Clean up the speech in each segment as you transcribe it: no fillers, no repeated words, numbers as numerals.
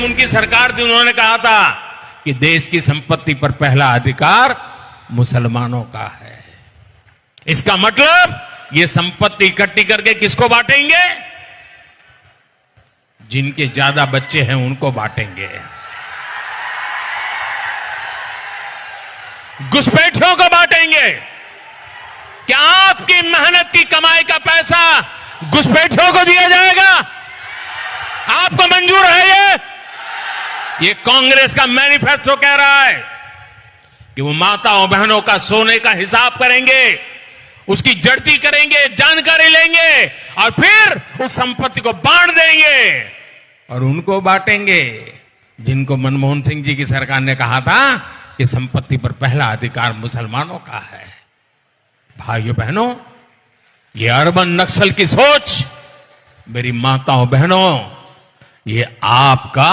जब उनकी सरकार थी उन्होंने कहा था कि देश की संपत्ति पर पहला अधिकार मुसलमानों का है। इसका मतलब ये संपत्ति इकट्ठी करके किसको बांटेंगे? जिनके ज्यादा बच्चे हैं उनको बांटेंगे, घुसपैठियों को बांटेंगे। क्या आपकी मेहनत की कमाई का पैसा घुसपैठियों को दिया जाएगा? आपको मंजूर है? ये कांग्रेस का मैनिफेस्टो कह रहा है कि वो माताओं बहनों का सोने का हिसाब करेंगे, उसकी जड़ती करेंगे, जानकारी लेंगे और फिर उस संपत्ति को बांट देंगे और उनको बांटेंगे जिनको मनमोहन सिंह जी की सरकार ने कहा था कि संपत्ति पर पहला अधिकार मुसलमानों का है। भाइयों बहनों, ये अर्बन नक्सल की सोच, मेरी माताओं बहनों, ये आपका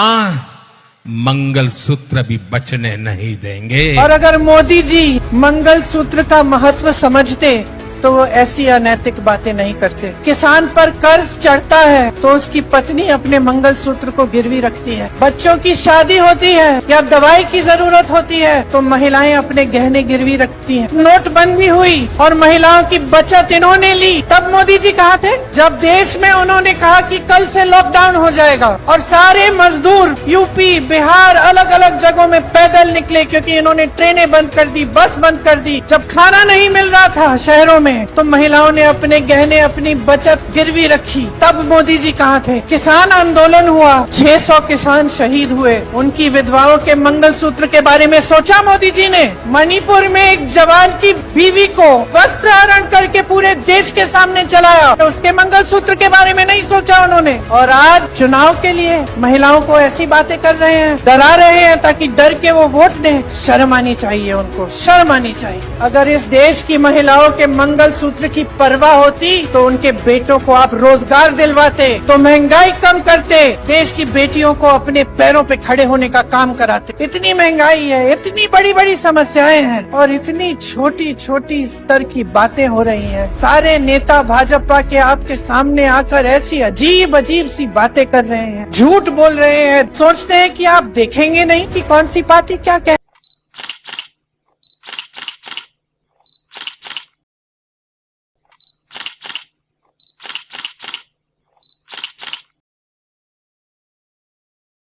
मंगलसूत्र भी बचने नहीं देंगे। और अगर मोदी जी मंगलसूत्र का महत्व समझते तो वो ऐसी अनैतिक बातें नहीं करते। किसान पर कर्ज चढ़ता है तो उसकी पत्नी अपने मंगलसूत्र को गिरवी रखती है। बच्चों की शादी होती है या दवाई की जरूरत होती है तो महिलाएं अपने गहने गिरवी रखती हैं। नोटबंदी हुई और महिलाओं की बचत इन्होंने ली, तब मोदी जी कहाँ थे? जब देश में उन्होंने कहा कि कल से लॉकडाउन हो जाएगा और सारे मजदूर यूपी बिहार अलग अलग जगहों में पैदल निकले क्योंकि इन्होंने ट्रेनें बंद कर दी, बस बंद कर दी। जब खाना नहीं मिल रहा था शहरों में तो महिलाओं ने अपने गहने अपनी बचत गिरवी रखी, तब मोदी जी कहाँ थे? किसान आंदोलन हुआ, 600 किसान शहीद हुए, उनकी विधवाओं के मंगलसूत्र के बारे में सोचा मोदी जी ने? मणिपुर में एक जवान की बीवी को वस्त्र हरण करके पूरे देश के सामने चलाया, तो उसके मंगलसूत्र के बारे में नहीं सोचा उन्होंने। और आज चुनाव के लिए महिलाओं को ऐसी बातें कर रहे हैं, डरा रहे हैं ताकि डर के वो वोट दें। शर्म आनी चाहिए उनको, शर्म आनी चाहिए। अगर इस देश की महिलाओं के मंगलसूत्र की परवाह होती तो उनके बेटों को आप रोजगार दिलवाते, तो महंगाई कम करते, देश की बेटियों को अपने पैरों पे खड़े होने का काम कराते। इतनी महंगाई है, इतनी बड़ी बड़ी समस्याएं हैं और इतनी छोटी छोटी स्तर की बातें हो रही हैं। सारे नेता भाजपा के आपके सामने आकर ऐसी अजीब अजीब सी बातें कर रहे हैं, झूठ बोल रहे हैं, सोचते हैं कि आप देखेंगे नहीं कि कौन सी पार्टी क्या कह